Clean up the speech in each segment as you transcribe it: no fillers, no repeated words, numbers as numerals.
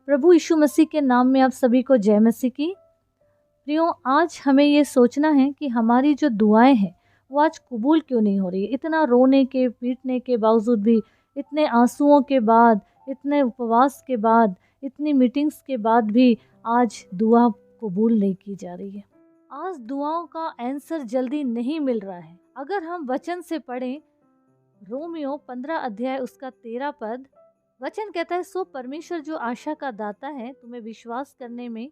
प्रभु यीशु मसीह के नाम में आप सभी को जय मसीह की। प्रियो, आज हमें ये सोचना है कि हमारी जो दुआएं हैं वो आज कबूल क्यों नहीं हो रही है। इतना रोने के पीटने के बावजूद भी, इतने आंसुओं के बाद, इतने उपवास के बाद, इतनी मीटिंग्स के बाद भी आज दुआ कबूल नहीं की जा रही है। आज दुआओं का आंसर जल्दी नहीं मिल रहा है। अगर हम वचन से पढ़ें, रोमियो 15 अध्याय उसका 13 पद, वचन कहता है, सो परमेश्वर जो आशा का दाता है तुम्हें विश्वास करने में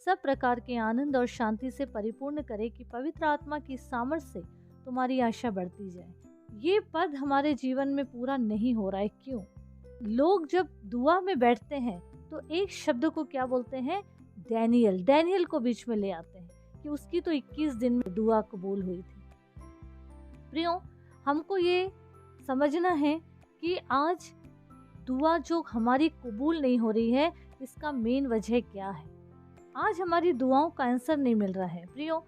सब प्रकार के आनंद और शांति से परिपूर्ण करे कि पवित्र आत्मा की सामर्थ से तुम्हारी आशा बढ़ती जाए। ये पद हमारे जीवन में पूरा नहीं हो रहा है। क्यों? लोग जब दुआ में बैठते हैं तो एक शब्द को क्या बोलते हैं? डैनियल को बीच में ले आते हैं कि उसकी तो 21 दिन में दुआ कबूल हुई थी। प्रियो, हमको ये समझना है कि आज दुआ जो हमारी कबूल नहीं हो रही है, इसका मेन वजह क्या है। आज हमारी दुआओं का आंसर नहीं मिल रहा है। प्रियो,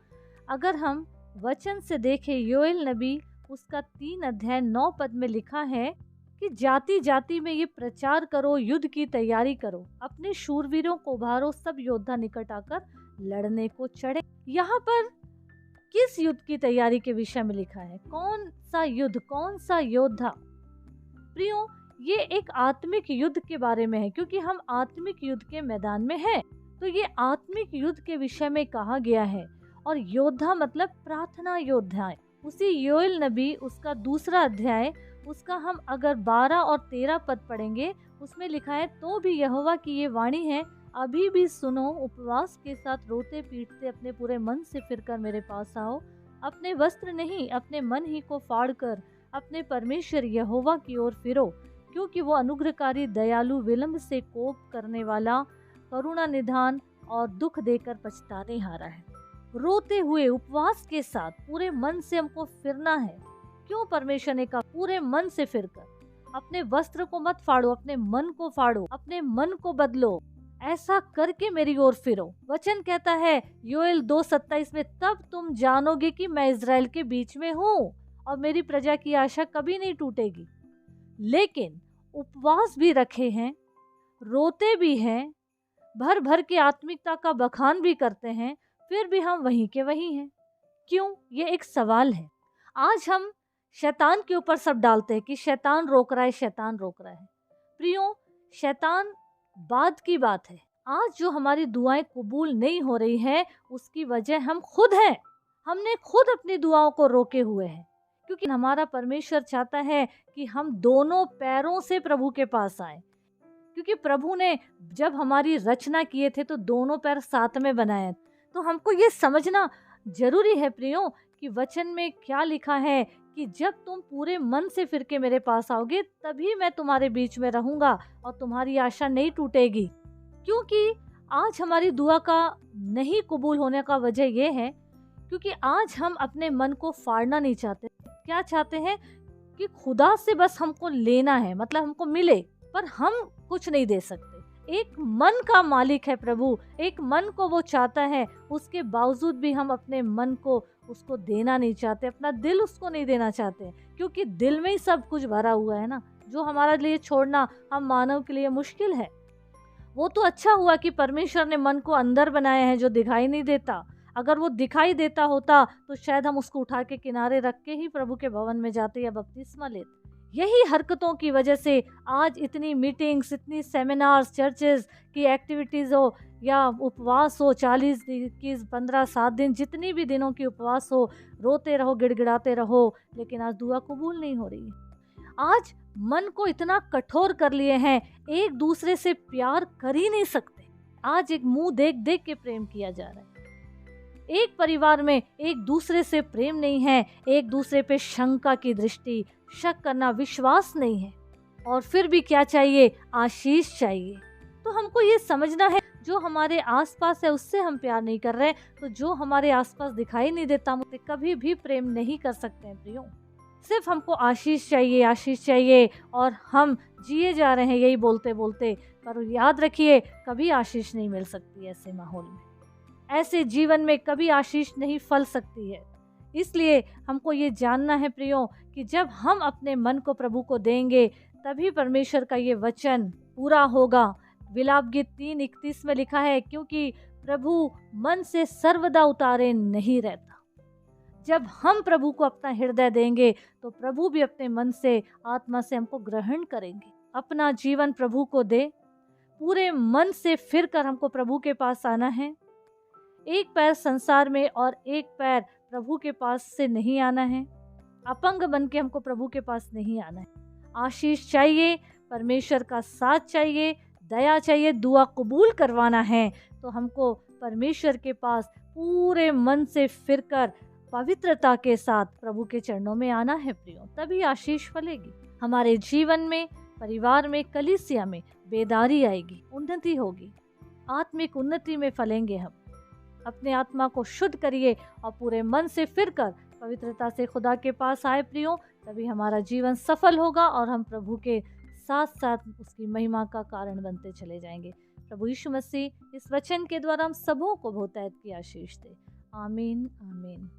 अगर हम वचन से देखें, योएल नबी उसका 3 अध्याय 9 पद में लिखा है कि जाति जाति में ये प्रचार करो, युद्ध की तैयारी करो, अपने शूरवीरों को उभारो, सब योद्धा निकट आकर लड़ने को चढ़े। यहाँ पर किस युद्ध की तैयारी के विषय में लिखा है? कौन सा युद्ध, कौन सा योद्धा? प्रियो, ये एक आत्मिक युद्ध के बारे में है, क्योंकि हम आत्मिक युद्ध के मैदान में हैं। तो ये आत्मिक युद्ध के विषय में कहा गया है। और योद्धा मतलब प्रार्थना योद्धा। उसी योएल नबी उसका 2 अध्याय उसका हम अगर 12 और 13 पद पढ़ेंगे, उसमें लिखा है, तो भी यहोवा की ये वाणी है, अभी भी सुनो, उपवास के साथ रोते पीटते अपने पूरे मन से फिरकर मेरे पास आओ, अपने वस्त्र नहीं अपने मन ही को फाड़ कर अपने परमेश्वर यहोवा की ओर फिरो, क्योंकि वो अनुग्रहकारी, दयालु, विलंब से कोप करने वाला, करुणा निधान और दुख देकर पछताने हारा है। रोते हुए उपवास के साथ पूरे मन से हमको फिरना है। क्यों परमेश्वर ने कहा पूरे मन से फिरकर? अपने वस्त्र को मत फाड़ो, अपने मन को फाड़ो, अपने मन को बदलो, ऐसा करके मेरी ओर फिरो। वचन कहता है योएल 2:27 में, तब तुम जानोगे कि मैं इज़राइल के बीच में हूँ और मेरी प्रजा की आशा कभी नहीं टूटेगी। लेकिन उपवास भी रखे हैं, रोते भी हैं, भर भर के आत्मिकता का बखान भी करते हैं, फिर भी हम वहीं के वहीं हैं। क्यों? ये एक सवाल है। आज हम शैतान के ऊपर सब डालते हैं कि शैतान रोक रहा है, शैतान रोक रहा है। प्रियो, शैतान बाद की बात है। आज जो हमारी दुआएं कबूल नहीं हो रही है, उसकी वजह हम खुद हैं। हमने खुद अपनी दुआओं को रोके हुए हैं, क्योंकि हमारा परमेश्वर चाहता है कि हम दोनों पैरों से प्रभु के पास आए। क्योंकि प्रभु ने जब हमारी रचना किए थे तो दोनों पैर साथ में बनाए। तो हमको ये समझना जरूरी है प्रियो कि वचन में क्या लिखा है कि जब तुम पूरे मन से फिर के मेरे पास आओगे, तभी मैं तुम्हारे बीच में रहूंगा और तुम्हारी आशा नहीं टूटेगी। क्योंकि आज हमारी दुआ का नहीं कबूल होने का वजह यह है क्योंकि आज हम अपने मन को फाड़ना नहीं चाहते। क्या चाहते हैं कि खुदा से बस हमको लेना है, मतलब हमको मिले, पर हम कुछ नहीं दे सकते। एक मन का मालिक है प्रभु, एक मन को वो चाहता है, उसके बावजूद भी हम अपने मन को उसको देना नहीं चाहते, अपना दिल उसको नहीं देना चाहते, क्योंकि दिल में ही सब कुछ भरा हुआ है ना। जो हमारे लिए छोड़ना हम मानव के लिए मुश्किल है। वो तो अच्छा हुआ कि परमेश्वर ने मन को अंदर बनाया है जो दिखाई नहीं देता। अगर वो दिखाई देता होता तो शायद हम उसको उठा के किनारे रख के ही प्रभु के भवन में जाते या बपतिस्मा लेते। यही हरकतों की वजह से आज इतनी मीटिंग्स, इतनी सेमिनार्स, चर्चेज की एक्टिविटीज़ हो या उपवास हो, 40, 21, 15, 7 दिन, जितनी भी दिनों की उपवास हो, रोते रहो, गिड़गिड़ाते रहो, लेकिन आज दुआ कबूल नहीं हो रही। आज मन को इतना कठोर कर लिए हैं, एक दूसरे से प्यार कर ही नहीं सकते। आज एक मुंह देख देख के प्रेम किया जा रहा है। एक परिवार में एक दूसरे से प्रेम नहीं है, एक दूसरे पे शंका की दृष्टि, शक करना, विश्वास नहीं है। और फिर भी क्या चाहिए? आशीष चाहिए। तो हमको ये समझना है, जो हमारे आसपास है उससे हम प्यार नहीं कर रहे, तो जो हमारे आसपास दिखाई नहीं देता हम उससे कभी भी प्रेम नहीं कर सकते हैं प्रियो। सिर्फ हमको आशीष चाहिए, आशीष चाहिए, और हम जिए जा रहे हैं यही बोलते बोलते। पर याद रखिए, कभी आशीष नहीं मिल सकती ऐसे माहौल में, ऐसे जीवन में कभी आशीष नहीं फल सकती है। इसलिए हमको ये जानना है प्रियो कि जब हम अपने मन को प्रभु को देंगे, तभी परमेश्वर का ये वचन पूरा होगा। विलाप गीत 3:31 में लिखा है, क्योंकि प्रभु मन से सर्वदा उतारे नहीं रहता। जब हम प्रभु को अपना हृदय देंगे तो प्रभु भी अपने मन से, आत्मा से हमको ग्रहण करेंगे। अपना जीवन प्रभु को दे, पूरे मन से फिर कर हमको प्रभु के पास आना है। एक पैर संसार में और एक पैर प्रभु के पास से नहीं आना है। अपंग बन के हमको प्रभु के पास नहीं आना है। आशीष चाहिए, परमेश्वर का साथ चाहिए, दया चाहिए, दुआ कबूल करवाना है तो हमको परमेश्वर के पास पूरे मन से फिरकर पवित्रता के साथ प्रभु के चरणों में आना है प्रियो। तभी आशीष फलेगी हमारे जीवन में, परिवार में, कलीसिया में बेदारी आएगी, उन्नति होगी, आत्मिक उन्नति में फलेंगे हम। अपने आत्मा को शुद्ध करिए और पूरे मन से फिरकर पवित्रता से खुदा के पास आए प्रियो, तभी हमारा जीवन सफल होगा और हम प्रभु के साथ साथ उसकी महिमा का कारण बनते चले जाएंगे। प्रभु यीशु मसीह इस वचन के द्वारा हम सबों को बहुतायत की आशीष दे। आमीन आमीन।